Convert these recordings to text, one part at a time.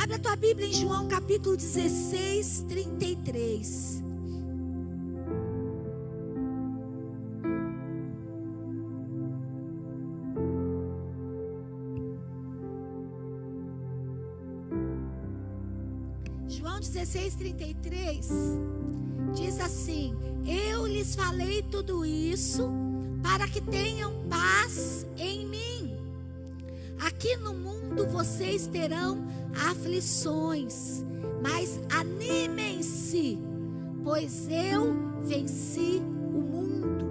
Abre a tua Bíblia em João capítulo 16, 33. João 16, 33 diz assim: eu lhes falei tudo isso para que tenham paz em mim. Aqui no mundo vocês terão aflições, mas animem-se, pois eu venci o mundo.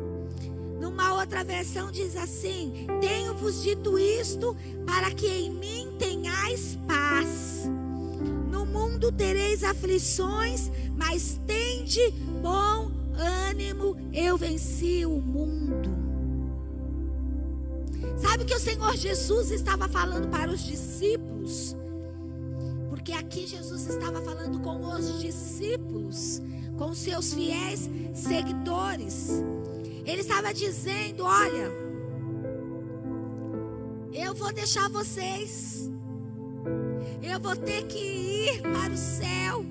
Numa outra versão diz assim: tenho-vos dito isto para que em mim tenhais paz. No mundo tereis aflições, mas tende bom ânimo, eu venci o mundo. Sabe o que o Senhor Jesus estava falando para os discípulos? Porque aqui Jesus estava falando com os discípulos, com seus fiéis seguidores. Ele estava dizendo: olha, eu vou deixar vocês, eu vou ter que ir para o céu,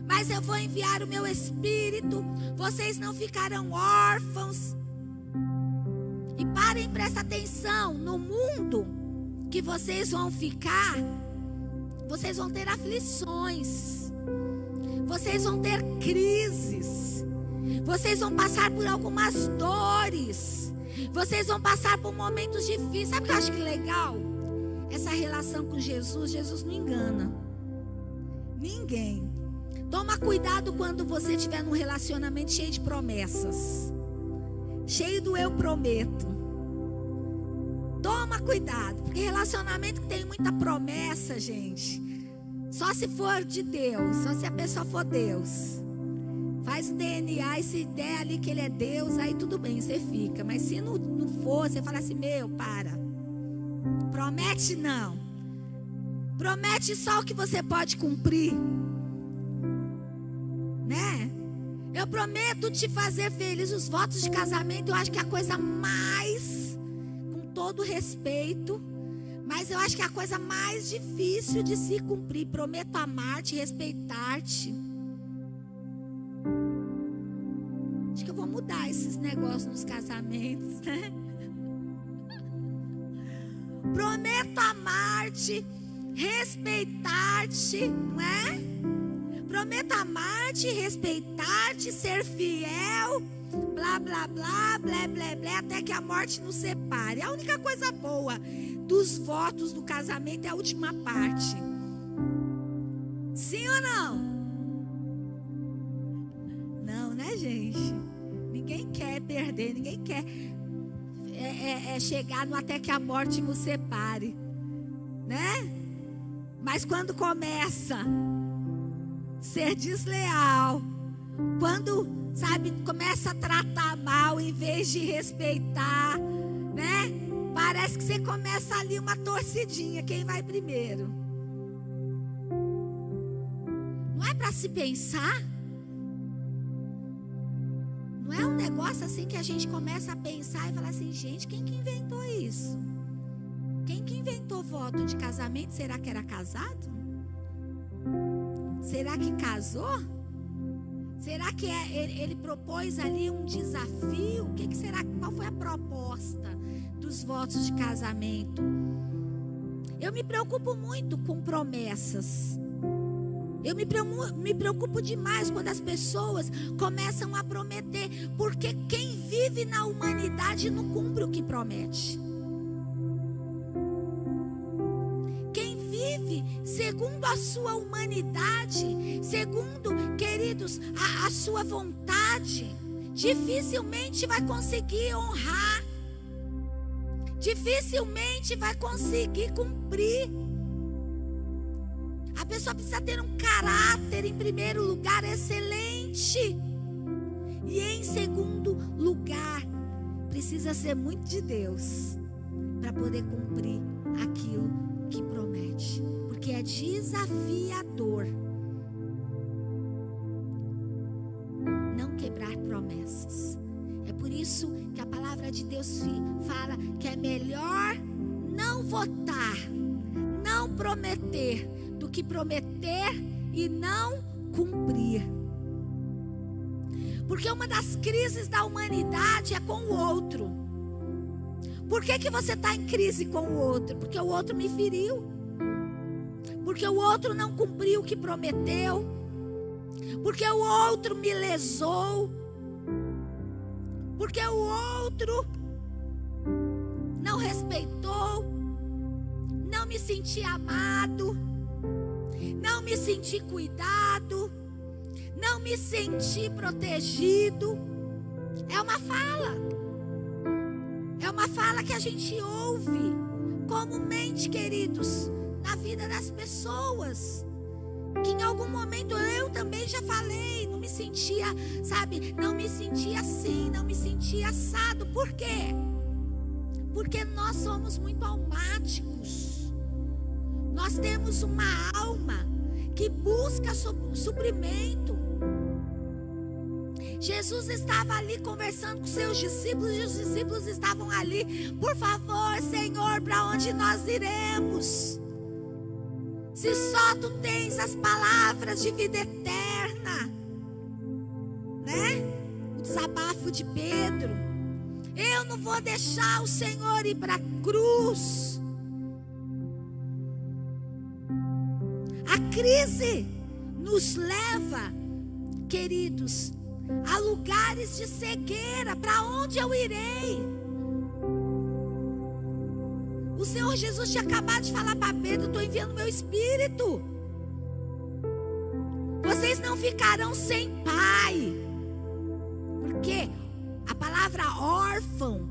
mas eu vou enviar o meu Espírito, vocês não ficarão órfãos. E parem, presta atenção, no mundo que vocês vão ficar, vocês vão ter aflições, vocês vão ter crises, vocês vão passar por algumas dores, vocês vão passar por momentos difíceis. Sabe o que eu acho que legal? Essa relação com Jesus. Jesus não engana ninguém. Toma cuidado quando você estiver num relacionamento cheio de promessas, cheio do eu prometo. Toma cuidado, porque relacionamento que tem muita promessa, gente, só se for de Deus, só se a pessoa for Deus. Faz o DNA e se der ali que ele é Deus, aí tudo bem, você fica. Mas se não for, você fala assim: meu, para. Promete não. Promete só o que você pode cumprir, né? Eu prometo te fazer feliz. Os votos de casamento, eu acho que é a coisa mais, com todo respeito, mas eu acho que é a coisa mais difícil de se cumprir. Prometo amar-te, respeitar-te. Acho que eu vou mudar esses negócios nos casamentos, né? Prometo amar-te, respeitar-te, não é? Prometo amar-te, respeitar-te, ser fiel, blá, blá, blá, blé, blé, blé, até que a morte nos separe. A única coisa boa dos votos do casamento é a última parte. Sim ou não? Não, né, gente? Ninguém quer perder, ninguém quer chegar no até que a morte nos separe, né? Mas quando começa ser desleal, quando, sabe, começa a tratar mal em vez de respeitar, né? Parece que você começa ali uma torcidinha, quem vai primeiro? Não é para se pensar? Não é um negócio assim que a gente começa a pensar e falar assim: gente, quem que inventou isso? Quem que inventou voto de casamento? Será que era casado? Será que casou? Será que ele propôs ali um desafio? O que será? Qual foi a proposta dos votos de casamento? Eu me preocupo muito com promessas. Eu me preocupo demais quando as pessoas começam a prometer, porque quem vive na humanidade não cumpre o que promete. Quem vive segundo a sua humanidade, segundo, queridos, a sua vontade, dificilmente vai conseguir honrar, dificilmente vai conseguir cumprir. A pessoa precisa ter um caráter, em primeiro lugar, excelente. E em segundo lugar, precisa ser muito de Deus para poder cumprir aquilo que promete. Porque é desafiador não quebrar promessas. É por isso que a palavra de Deus fala que é melhor não votar, não prometer, do do que prometer e não cumprir. Porque uma das crises da humanidade é com o outro. Por que você está em crise com o outro? Porque o outro me feriu. Porque o outro não cumpriu o que prometeu. Porque o outro me lesou. Porque o outro não respeitou. Não me senti amado. Não me senti cuidado. Não me senti protegido. É uma fala. É uma fala que a gente ouve comumente, queridos, na vida das pessoas. Que em algum momento eu também já falei, não me sentia, sabe, não me sentia assim, não me sentia assado. Por quê? Porque nós somos muito almáticos. Nós temos uma alma que busca suprimento. Jesus estava ali conversando com seus discípulos e os discípulos estavam ali. Por favor, Senhor, para onde nós iremos? Se só tu tens as palavras de vida eterna, né? O desabafo de Pedro. Eu não vou deixar o Senhor ir para a cruz. A crise nos leva, queridos, a lugares de cegueira. Para onde eu irei? O Senhor Jesus tinha acabado de falar para Pedro: estou enviando meu Espírito. Vocês não ficarão sem pai. Porque a palavra órfão,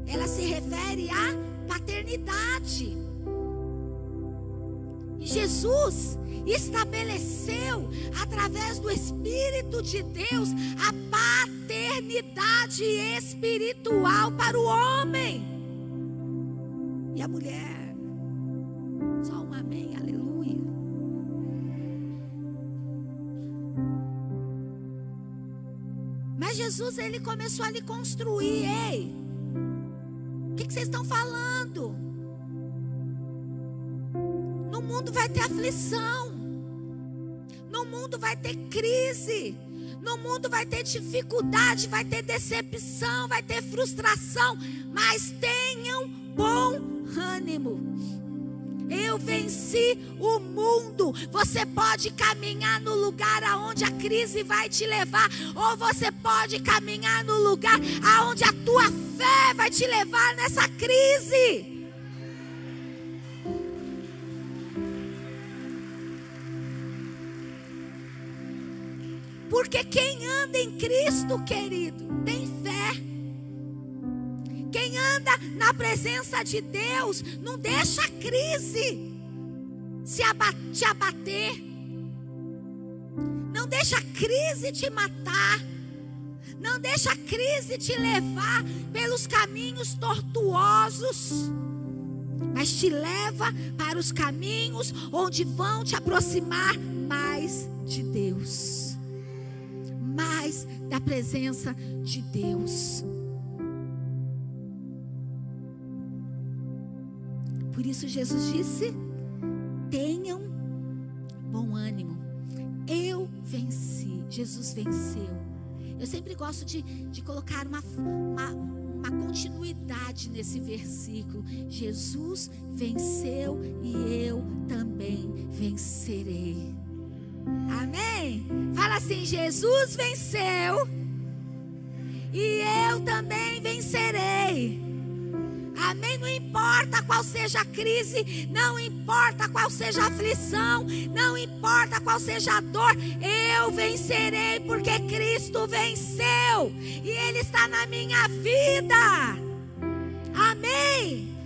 ela se refere à paternidade. E Jesus estabeleceu, através do Espírito de Deus, a paternidade espiritual para o homem. E a mulher, só um amém, aleluia. Mas Jesus, ele começou a lhe construir. Ei, o que vocês estão falando? No mundo vai ter aflição. No mundo vai ter crise. No mundo vai ter dificuldade, vai ter decepção, vai ter frustração. Mas tenham bom ânimo. Eu venci o mundo. Você pode caminhar no lugar aonde a crise vai te levar, ou você pode caminhar no lugar aonde a tua fé vai te levar nessa crise. Porque quem anda em Cristo, querido, tem fé. Quem anda na presença de Deus não deixa a crise te abater. Não deixa a crise te matar. Não deixa a crise te levar pelos caminhos tortuosos. Mas te leva para os caminhos onde vão te aproximar mais de Deus. Mais da presença de Deus. Por isso Jesus disse: tenham bom ânimo. Eu venci. Jesus venceu. Eu sempre gosto de colocar uma continuidade nesse versículo. Jesus venceu e eu também vencerei. Amém? Fala assim: Jesus venceu e eu também vencerei. Amém? Não importa qual seja a crise, não importa qual seja a aflição, não importa qual seja a dor, eu vencerei, porque Cristo venceu e Ele está na minha vida. Amém?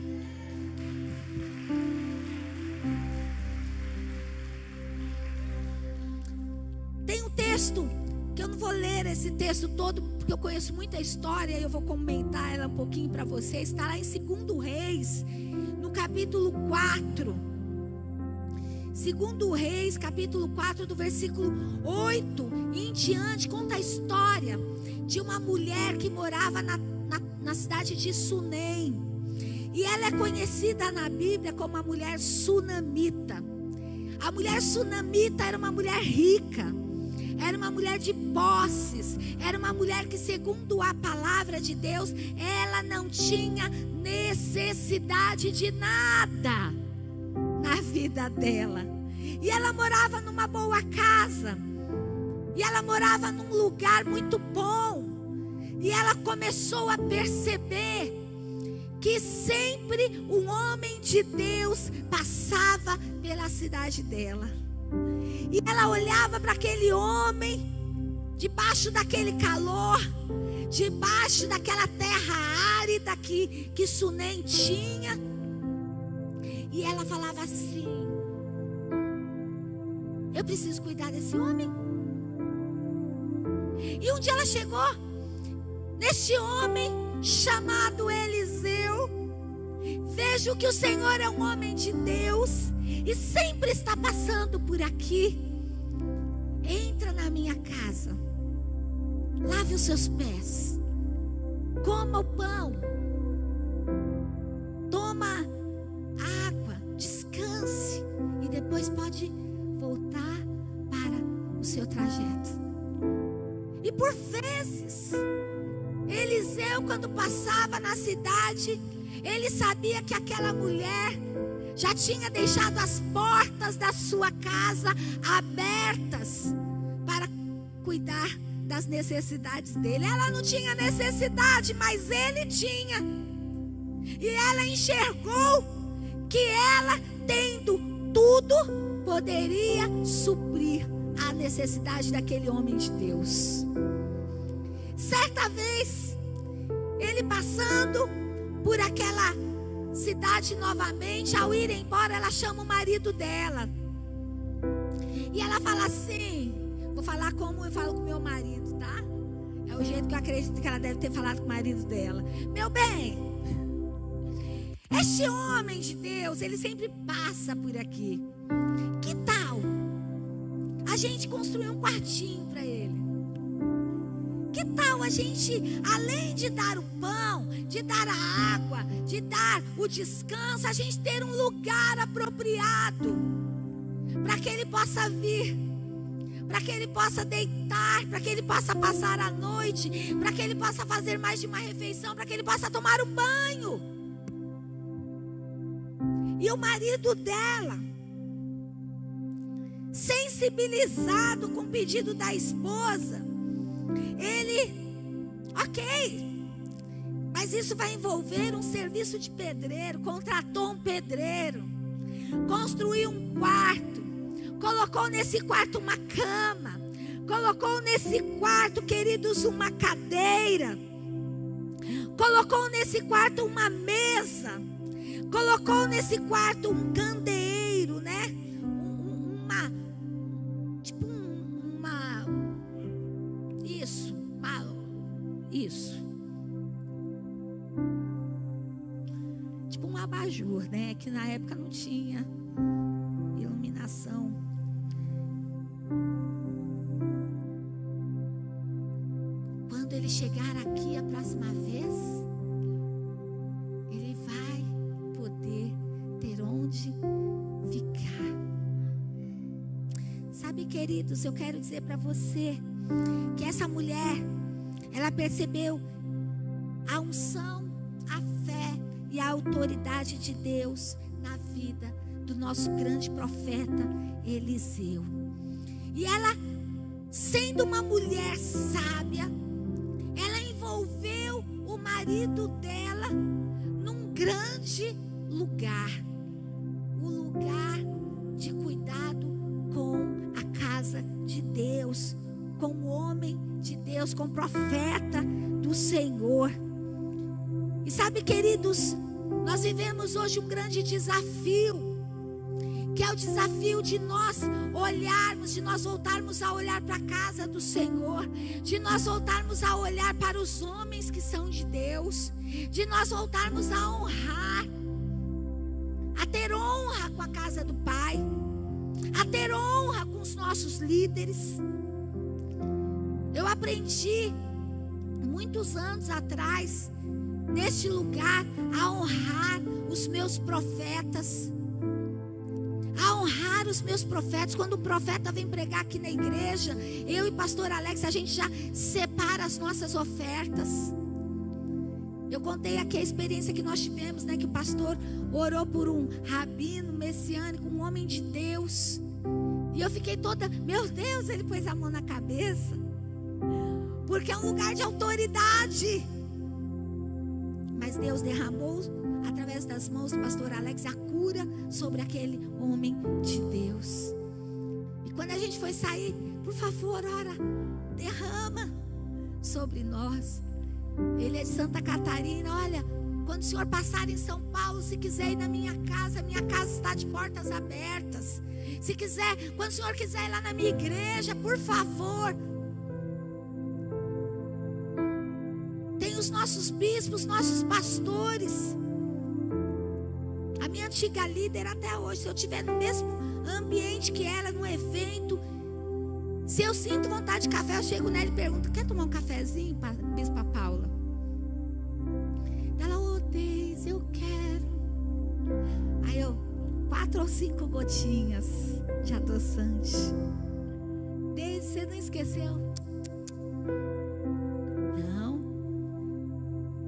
Tem um texto que eu não vou ler esse texto todo, porque eu conheço muita história e eu vou comentar ela um pouquinho para vocês. Está lá em 2 Reis, no capítulo 4. 2 Reis, capítulo 4, do versículo 8 e em diante, conta a história de uma mulher que morava na cidade de Sunem. E ela é conhecida na Bíblia como a mulher sunamita. A mulher sunamita era uma mulher rica, era uma mulher de posses, era uma mulher que, segundo a palavra de Deus, ela não tinha necessidade de nada na vida dela. E ela morava numa boa casa, e ela morava num lugar muito bom. E ela começou a perceber que sempre um homem de Deus passava pela cidade dela. E ela olhava para aquele homem, debaixo daquele calor, debaixo daquela terra árida que Sunem tinha. E ela falava assim: eu preciso cuidar desse homem. E um dia ela chegou neste homem chamado Eliseu. Vejo que o Senhor é um homem de Deus e sempre está passando por aqui. Entra na minha casa, lave os seus pés, coma o pão, toma água, descanse e depois pode voltar para o seu trajeto. E por vezes Eliseu, quando passava na cidade, ele sabia que aquela mulher já tinha deixado as portas da sua casa abertas para cuidar das necessidades dele. Ela não tinha necessidade, mas ele tinha. E ela enxergou que ela, tendo tudo, poderia suprir a necessidade daquele homem de Deus. Certa vez, ele passando por aquela cidade novamente, ao ir embora, ela chama o marido dela. E ela fala assim, vou falar como eu falo com meu marido, tá? É o jeito que eu acredito que ela deve ter falado com o marido dela. Meu bem, este homem de Deus, ele sempre passa por aqui. Que tal a gente construir um quartinho para ele? Que tal a gente, além de dar o pão, de dar a água, de dar o descanso, a gente ter um lugar apropriado para que ele possa vir, para que ele possa deitar, para que ele possa passar a noite, para que ele possa fazer mais de uma refeição, para que ele possa tomar um banho. E o marido dela, sensibilizado com o pedido da esposa, ele, ok, mas isso vai envolver um serviço de pedreiro. Contratou um pedreiro, construiu um quarto, colocou nesse quarto uma cama, colocou nesse quarto, queridos, uma cadeira, colocou nesse quarto uma mesa, colocou nesse quarto um candeeiro, né? Isso. Tipo um abajur, né? Que na época não tinha iluminação. Quando ele chegar aqui a próxima vez, ele vai poder ter onde ficar. Sabe, queridos, eu quero dizer para você que essa mulher, ela percebeu a unção, a fé e a autoridade de Deus na vida do nosso grande profeta Eliseu. E ela, sendo uma mulher sábia, ela envolveu o marido dela num grande lugar, o lugar de cuidado com a casa de Deus, com o homem de Deus, com o profeta do Senhor. E sabe, queridos, nós vivemos hoje um grande desafio, que é o desafio de nós olharmos, de nós voltarmos a olhar para a casa do Senhor, de nós voltarmos a olhar para os homens que são de Deus, de nós voltarmos a honrar, a ter honra com a casa do Pai, a ter honra com os nossos líderes. Eu aprendi muitos anos atrás, neste lugar, a honrar os meus profetas, a honrar os meus profetas. Quando o profeta vem pregar aqui na igreja, eu e pastor Alex, a gente já separa as nossas ofertas. Eu contei aqui a experiência que nós tivemos, né? Que o pastor orou por um rabino messiânico, um homem de Deus. E eu fiquei toda, meu Deus, ele pôs a mão na cabeça. Porque é um lugar de autoridade. Mas Deus derramou, através das mãos do pastor Alex, a cura sobre aquele homem de Deus. E quando a gente foi sair, por favor, ora, derrama sobre nós. Ele é de Santa Catarina. Olha, quando o senhor passar em São Paulo, se quiser ir na minha casa está de portas abertas. Se quiser, quando o senhor quiser ir lá na minha igreja, por favor. Tem os nossos bispos, nossos pastores. A minha antiga líder até hoje, se eu estiver no mesmo ambiente que ela, no evento, se eu sinto vontade de café, eu chego nela e pergunto: quer tomar um cafezinho, Bispa Paula? Ela, ô Deise, eu quero. Aí eu, 4 ou 5 gotinhas de adoçante. Deise, você não esqueceu? Não.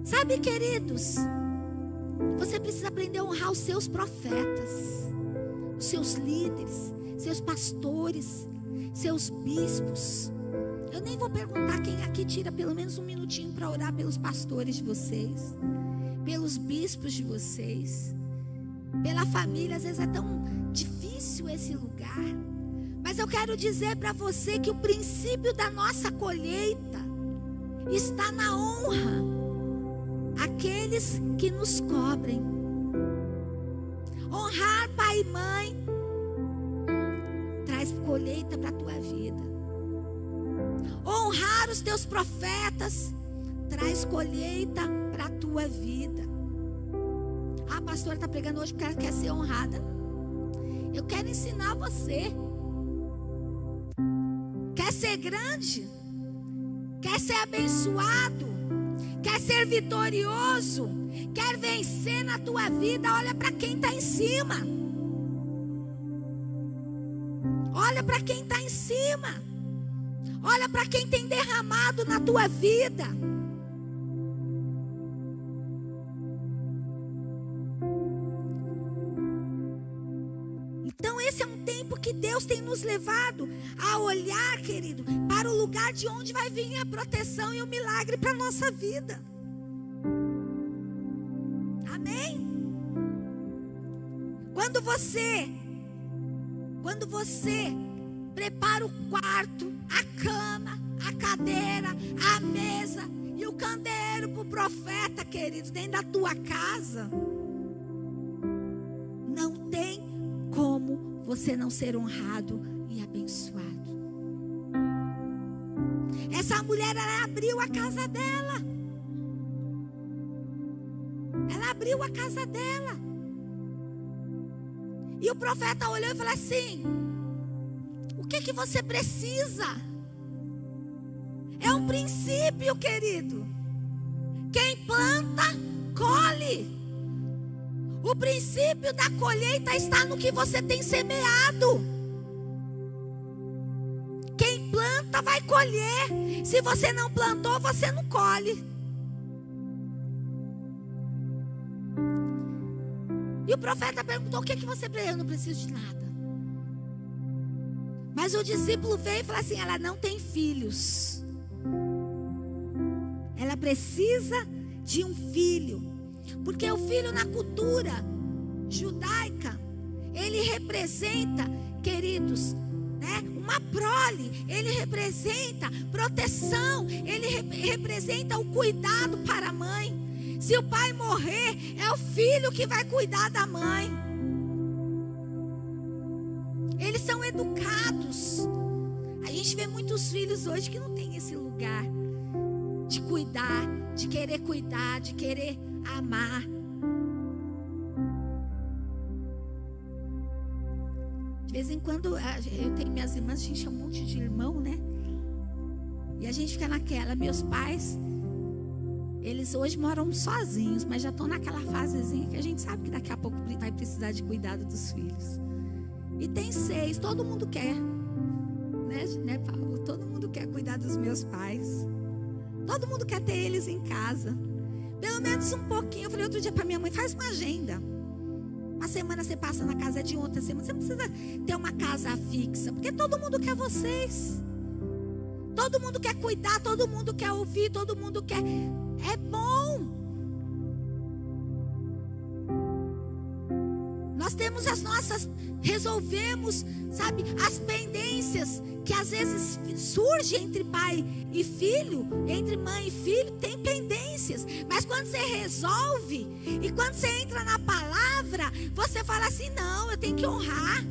Sabe, queridos, você precisa aprender a honrar os seus profetas, os seus líderes, seus pastores, seus bispos. Eu nem vou perguntar quem aqui tira pelo menos um minutinho para orar pelos pastores de vocês, pelos bispos de vocês, pela família. Às vezes é tão difícil esse lugar. Mas eu quero dizer para você que o princípio da nossa colheita está na honra àqueles que nos cobrem. Honrar pai e mãe traz colheita para a tua vida. Honrar os teus profetas traz colheita para a tua vida. Ah, a pastora está pregando hoje porque ela quer ser honrada. Eu quero ensinar você. Quer ser grande? Quer ser abençoado? Quer ser vitorioso? Quer vencer na tua vida? Olha para quem está em cima. Olha para quem está em cima. Olha para quem tem derramado na tua vida. Então esse é um tempo que Deus tem nos levado a olhar, querido, para o lugar de onde vai vir a proteção e o milagre para a nossa vida. Amém? Quando você prepara o quarto, a cama, a cadeira, a mesa e o candeeiro para o profeta, querido, dentro da tua casa, não tem como você não ser honrado e abençoado. Essa mulher, ela abriu a casa dela. Ela abriu a casa dela. E o profeta olhou e falou assim: o que você precisa? É um princípio, querido. Quem planta, colhe. O princípio da colheita está no que você tem semeado. Quem planta vai colher. Se você não plantou, você não colhe. E o profeta perguntou: o que você precisa? Eu não preciso de nada. Mas o discípulo veio e falou assim: ela não tem filhos. Ela precisa de um filho. Porque o filho, na cultura judaica, ele representa, queridos, né, uma prole. Ele representa proteção. Ele representa o cuidado para a mãe. Se o pai morrer, é o filho que vai cuidar da mãe. Eles são educados. A gente vê muitos filhos hoje que não tem esse lugar de cuidar, de querer amar. De vez em quando eu tenho minhas irmãs, a gente é um monte de irmão, né? E a gente fica naquela. Meus pais, eles hoje moram sozinhos, mas já estão naquela fasezinha que a gente sabe que daqui a pouco vai precisar de cuidado dos filhos. E tem 6, todo mundo quer, né, Paulo? Todo mundo quer cuidar dos meus pais. Todo mundo quer ter eles em casa. Pelo menos um pouquinho. Eu falei outro dia para minha mãe, faz uma agenda. Uma semana você passa na casa de outra semana. Você não precisa ter uma casa fixa, porque todo mundo quer vocês. Todo mundo quer cuidar, todo mundo quer ouvir, todo mundo quer. É bom. Nós temos as nossas, resolvemos, sabe, as pendências que às vezes surgem entre pai e filho, entre mãe e filho, tem pendências. Mas quando você resolve e quando você entra na palavra, você fala assim: não, eu tenho que honrar,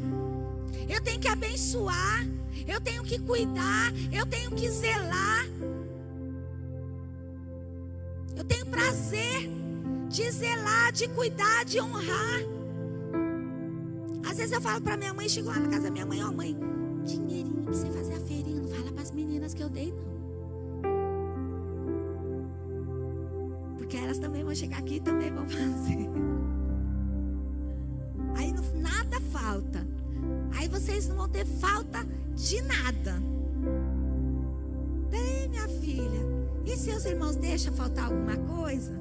eu tenho que abençoar, eu tenho que cuidar, eu tenho que zelar. Eu tenho prazer de zelar, de cuidar, de honrar. Às vezes eu falo para minha mãe, chego lá na casa da minha mãe: ó, mãe, dinheirinho pra você fazer a feirinha, não fala para as meninas que eu dei, não. Porque elas também vão chegar aqui e também vão fazer. Aí nada falta. Aí vocês não vão ter falta de nada. Bem, minha filha, e seus irmãos deixam faltar alguma coisa?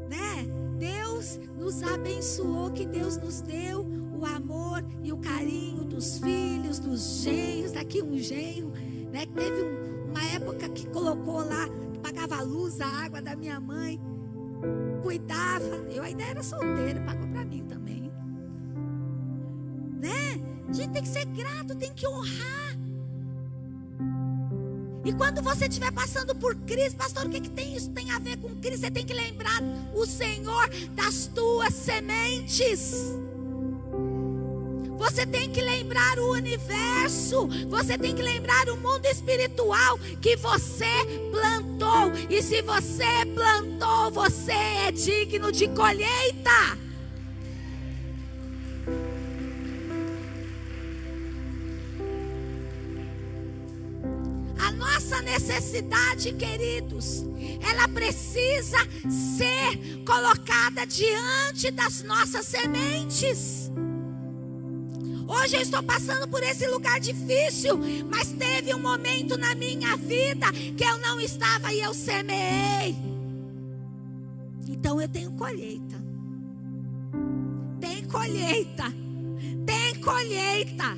Né? Deus nos abençoou, que Deus nos deu o amor e o carinho dos filhos, dos genros. Daqui um genro, né, que teve uma época que colocou lá, pagava a luz, a água da minha mãe, cuidava. Eu ainda era solteira, pagou para mim também, né? A gente tem que ser grato, tem que honrar. E quando você estiver passando por crise, pastor, o que tem isso tem a ver com crise? Você tem que lembrar o Senhor das tuas sementes. Você tem que lembrar o universo. Você tem que lembrar o mundo espiritual que você plantou. E se você plantou, você é digno de colheita. A nossa necessidade, queridos, ela precisa ser colocada diante das nossas sementes. Hoje eu estou passando por esse lugar difícil, mas teve um momento na minha vida que eu não estava e eu semeei. Então eu tenho colheita. Tem colheita. Tem colheita.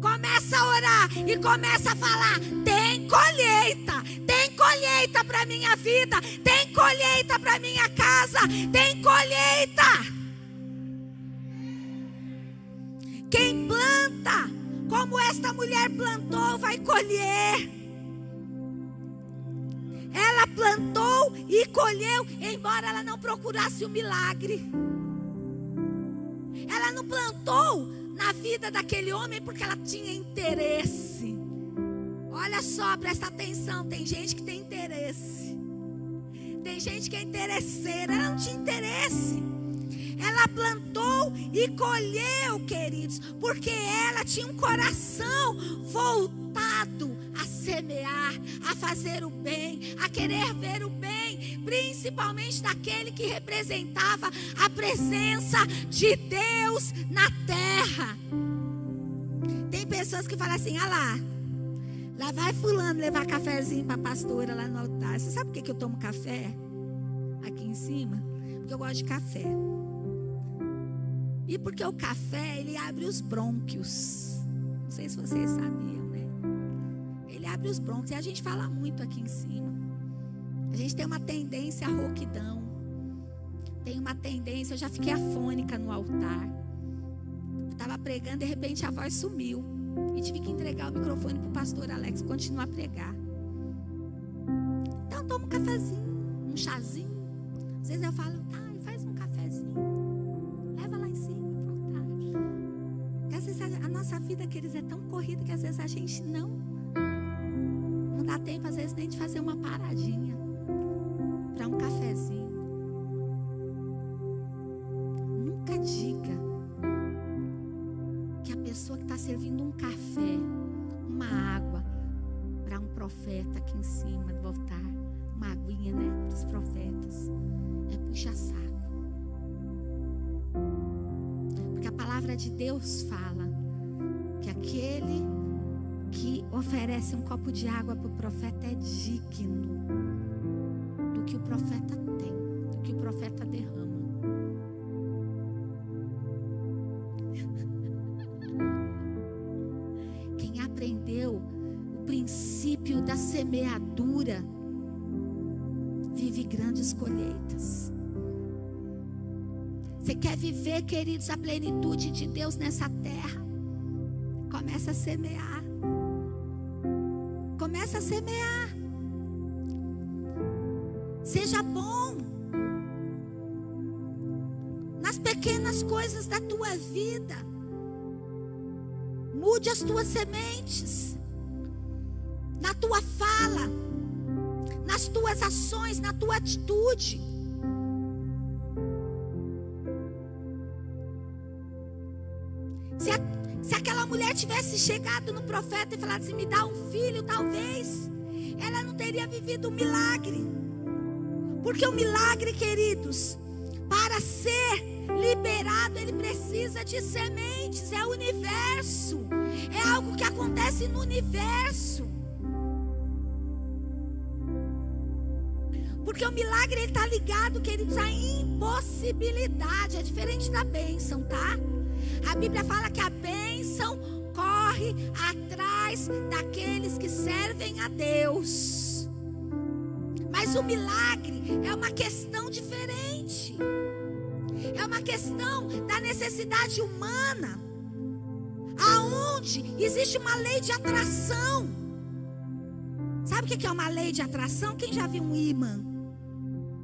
Começa a orar e começa a falar: tem colheita. Tem colheita para minha vida. Tem colheita para minha casa. Tem colheita. Quem planta, como esta mulher plantou, vai colher. Ela plantou e colheu, embora ela não procurasse o milagre. Ela não plantou na vida daquele homem porque ela tinha interesse. Olha só, presta atenção, tem gente que tem interesse. Tem gente que é interesseira, ela não tinha interesse. Ela plantou e colheu, queridos, porque ela tinha um coração voltado a semear, a fazer o bem, a querer ver o bem, principalmente daquele que representava a presença de Deus na terra. Tem pessoas que falam assim: ah lá vai fulano levar cafezinho para a pastora lá no altar. Você sabe por que eu tomo café aqui em cima? Porque eu gosto de café. E porque o café, ele abre os brônquios. Não sei se vocês sabiam, né? Ele abre os brônquios. E a gente fala muito aqui em cima. A gente tem uma tendência à rouquidão. Tem uma tendência. Eu já fiquei afônica no altar. Estava pregando, de repente a voz sumiu. E tive que entregar o microfone para o pastor Alex continuar a pregar. Então toma um cafezinho, um chazinho. Às vezes eu falo: faz um cafezinho. A nossa vida, queridos, é tão corrida que às vezes a gente não dá tempo, às vezes, nem de fazer uma paradinha para um cafezinho. Nunca diga que a pessoa que está servindo um café, uma água para um profeta aqui em cima do altar, uma aguinha, né, dos profetas, é puxa-saco. Porque a palavra de Deus fala oferece um copo de água para o profeta é digno do que o profeta tem, do que o profeta derrama. Quem aprendeu o princípio da semeadura vive grandes colheitas. Você quer viver, queridos, a plenitude de Deus nessa terra? Começa a semear. Começa a semear. Seja bom nas pequenas coisas da tua vida. Mude as tuas sementes. Na tua fala, nas tuas ações, na tua atitude. Se aquela mulher tivesse chegado no profeta e falado assim, me dá um filho, talvez ela não teria vivido o milagre. Porque o milagre, queridos, para ser liberado, ele precisa de sementes. É o universo. É algo que acontece no universo. Porque o milagre está ligado, queridos, à impossibilidade. É diferente da bênção, tá? A Bíblia fala que a bênção corre atrás daqueles que servem a Deus. Mas o milagre é uma questão diferente. É uma questão da necessidade humana, aonde existe uma lei de atração. Sabe o que é uma lei de atração? Quem já viu um ímã?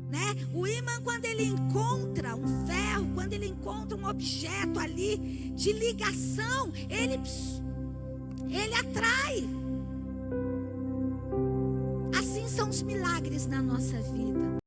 Né? O ímã, quando ele encontra um ferro, quando ele encontra um objeto ali de ligação, ele atrai. Assim são os milagres na nossa vida.